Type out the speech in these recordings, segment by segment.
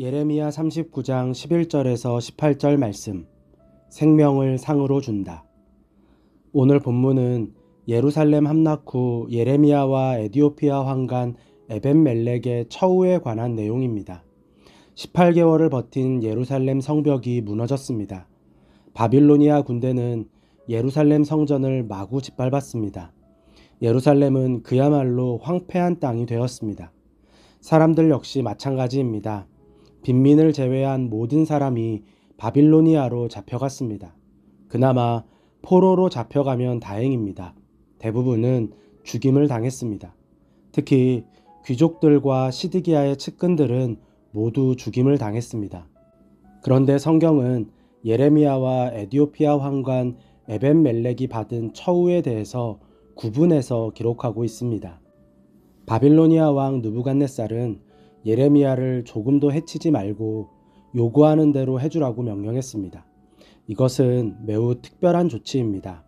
예레미야 39장 11절에서 18절 말씀. 생명을 상으로 준다. 오늘 본문은 예루살렘 함락 후 예레미야와 에디오피아 황관 에벤멜렉의 처우에 관한 내용입니다. 18개월을 버틴 예루살렘 성벽이 무너졌습니다. 바빌로니아 군대는 예루살렘 성전을 마구 짓밟았습니다. 예루살렘은 그야말로 황폐한 땅이 되었습니다. 사람들 역시 마찬가지입니다. 빈민을 제외한 모든 사람이 바빌로니아로 잡혀갔습니다. 그나마 포로로 잡혀가면 다행입니다. 대부분은 죽임을 당했습니다. 특히 귀족들과 시드기야의 측근들은 모두 죽임을 당했습니다. 그런데 성경은 예레미야와 에디오피아 황관 에벤멜렉이 받은 처우에 대해서 구분해서 기록하고 있습니다. 바빌로니아 왕 느부갓네살은 예레미야를 조금도 해치지 말고 요구하는 대로 해주라고 명령했습니다. 이것은 매우 특별한 조치입니다.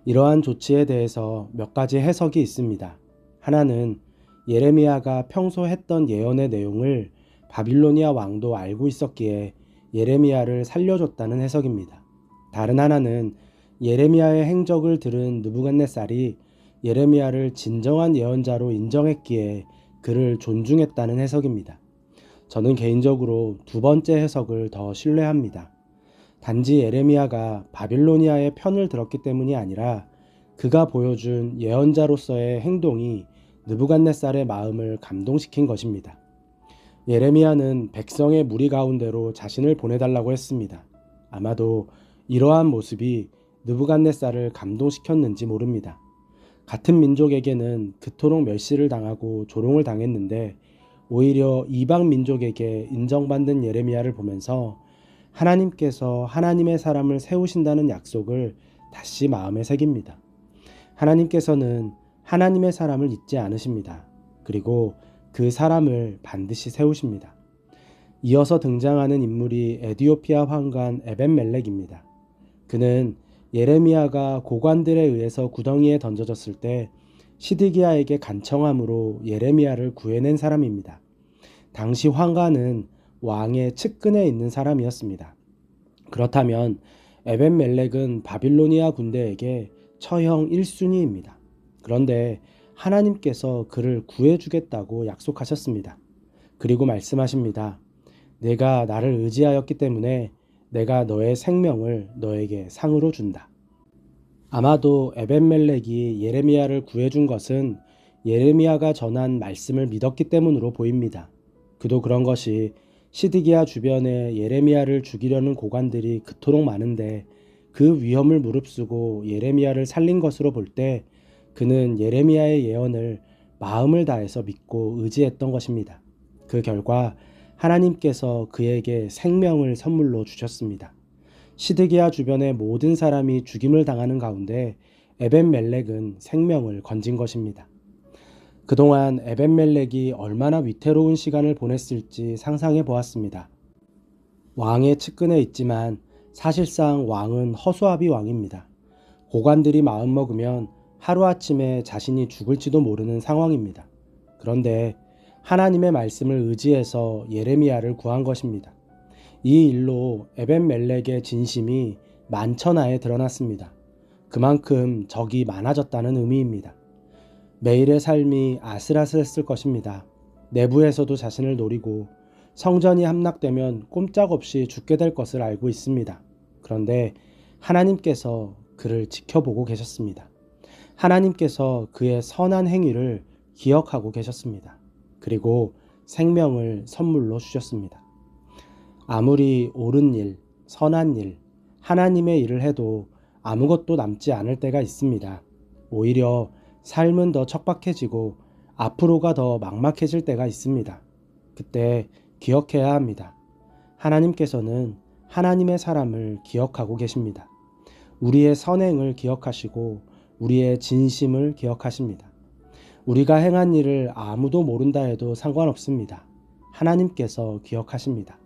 이러한 조치에 대해서 몇 가지 해석이 있습니다. 하나는 예레미야가 평소 했던 예언의 내용을 바빌로니아 왕도 알고 있었기에 예레미야를 살려줬다는 해석입니다. 다른 하나는 예레미야의 행적을 들은 느부갓네살이 예레미야를 진정한 예언자로 인정했기에 그를 존중했다는 해석입니다. 저는 개인적으로 두 번째 해석을 더 신뢰합니다. 단지 예레미야가 바빌로니아의 편을 들었기 때문이 아니라 그가 보여준 예언자로서의 행동이 느부갓네살의 마음을 감동시킨 것입니다. 예레미야는 백성의 무리 가운데로 자신을 보내달라고 했습니다. 아마도 이러한 모습이 느부갓네살을 감동시켰는지 모릅니다. 같은 민족에게는 그토록 멸시를 당하고 조롱을 당했는데 오히려 이방 민족에게 인정받는 예레미야를 보면서 하나님께서 하나님의 사람을 세우신다는 약속을 다시 마음에 새깁니다. 하나님께서는 하나님의 사람을 잊지 않으십니다. 그리고 그 사람을 반드시 세우십니다. 이어서 등장하는 인물이 에디오피아 황관 에벤멜렉입니다. 그는 예레미야가 고관들에 의해서 구덩이에 던져졌을 때 시드기야에게 간청함으로 예레미야를 구해낸 사람입니다. 당시 황관은 왕의 측근에 있는 사람이었습니다. 그렇다면 에벤멜렉은 바빌로니아 군대에게 처형 1순위입니다. 그런데 하나님께서 그를 구해주겠다고 약속하셨습니다. 그리고 말씀하십니다. 내가 나를 의지하였기 때문에 내가 너의 생명을 너에게 상으로 준다. 아마도 에벤멜렉이 예레미야를 구해준 것은 예레미야가 전한 말씀을 믿었기 때문으로 보입니다. 그도 그런 것이 시드기야 주변에 예레미야를 죽이려는 고관들이 그토록 많은데 그 위험을 무릅쓰고 예레미야를 살린 것으로 볼 때 그는 예레미야의 예언을 마음을 다해서 믿고 의지했던 것입니다. 그 결과 하나님께서 그에게 생명을 선물로 주셨습니다. 시드기야 주변의 모든 사람이 죽임을 당하는 가운데 에벤멜렉은 생명을 건진 것입니다. 그동안 에벤멜렉이 얼마나 위태로운 시간을 보냈을지 상상해 보았습니다. 왕의 측근에 있지만 사실상 왕은 허수아비 왕입니다. 고관들이 마음먹으면 하루아침에 자신이 죽을지도 모르는 상황입니다. 그런데 하나님의 말씀을 의지해서 예레미야를 구한 것입니다. 이 일로 에벤멜렉의 진심이 만천하에 드러났습니다. 그만큼 적이 많아졌다는 의미입니다. 매일의 삶이 아슬아슬했을 것입니다. 내부에서도 자신을 노리고 성전이 함락되면 꼼짝없이 죽게 될 것을 알고 있습니다. 그런데 하나님께서 그를 지켜보고 계셨습니다. 하나님께서 그의 선한 행위를 기억하고 계셨습니다. 그리고 생명을 선물로 주셨습니다. 아무리 옳은 일, 선한 일, 하나님의 일을 해도 아무것도 남지 않을 때가 있습니다. 오히려 삶은 더 척박해지고 앞으로가 더 막막해질 때가 있습니다. 그때 기억해야 합니다. 하나님께서는 하나님의 사람을 기억하고 계십니다. 우리의 선행을 기억하시고 우리의 진심을 기억하십니다. 우리가 행한 일을 아무도 모른다 해도 상관없습니다. 하나님께서 기억하십니다.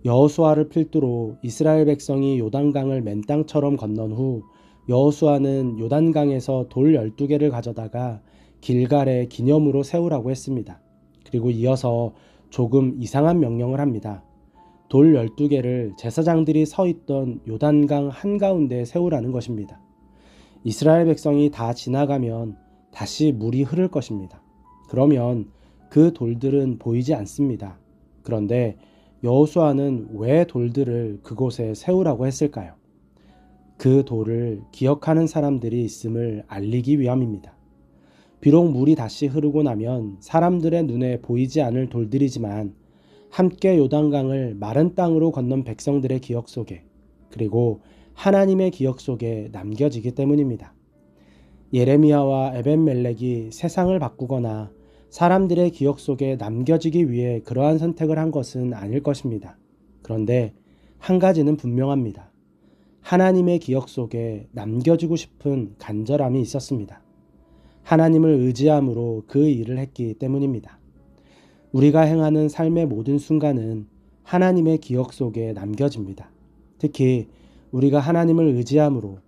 여호수아를 필두로 이스라엘 백성이 요단강을 맨땅처럼 건넌 후 여호수아는 요단강에서 돌 12개를 가져다가 길갈에 기념으로 세우라고 했습니다. 그리고 이어서 조금 이상한 명령을 합니다. 돌 12개를 제사장들이 서 있던 요단강 한가운데 세우라는 것입니다. 이스라엘 백성이 다 지나가면 다시 물이 흐를 것입니다. 그러면 그 돌들은 보이지 않습니다. 그런데 여호수아는 왜 돌들을 그곳에 세우라고 했을까요? 그 돌을 기억하는 사람들이 있음을 알리기 위함입니다. 비록 물이 다시 흐르고 나면 사람들의 눈에 보이지 않을 돌들이지만 함께 요단강을 마른 땅으로 건넌 백성들의 기억 속에, 그리고 하나님의 기억 속에 남겨지기 때문입니다. 예레미야와 에벤멜렉이 세상을 바꾸거나 사람들의 기억 속에 남겨지기 위해 그러한 선택을 한 것은 아닐 것입니다. 그런데 한 가지는 분명합니다. 하나님의 기억 속에 남겨지고 싶은 간절함이 있었습니다. 하나님을 의지함으로 그 일을 했기 때문입니다. 우리가 행하는 삶의 모든 순간은 하나님의 기억 속에 남겨집니다. 특히 우리가 하나님을 의지함으로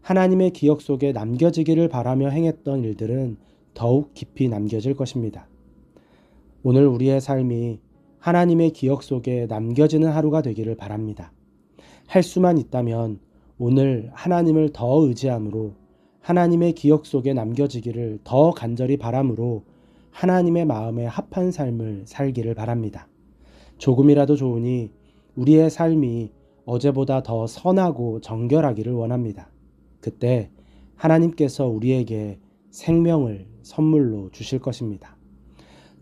하나님의 기억 속에 남겨지기를 바라며 행했던 일들은 더욱 깊이 남겨질 것입니다. 오늘 우리의 삶이 하나님의 기억 속에 남겨지는 하루가 되기를 바랍니다. 할 수만 있다면 오늘 하나님을 더 의지함으로 하나님의 기억 속에 남겨지기를 더 간절히 바람으로 하나님의 마음에 합한 삶을 살기를 바랍니다. 조금이라도 좋으니 우리의 삶이 어제보다 더 선하고 정결하기를 원합니다. 그때 하나님께서 우리에게 생명을 선물로 주실 것입니다.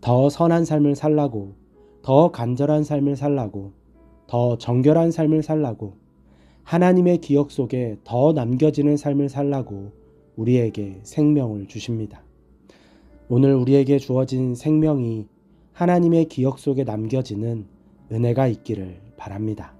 더 선한 삶을 살라고, 더 간절한 삶을 살라고, 더 정결한 삶을 살라고, 하나님의 기억 속에 더 남겨지는 삶을 살라고 우리에게 생명을 주십니다. 오늘 우리에게 주어진 생명이 하나님의 기억 속에 남겨지는 은혜가 있기를 바랍니다.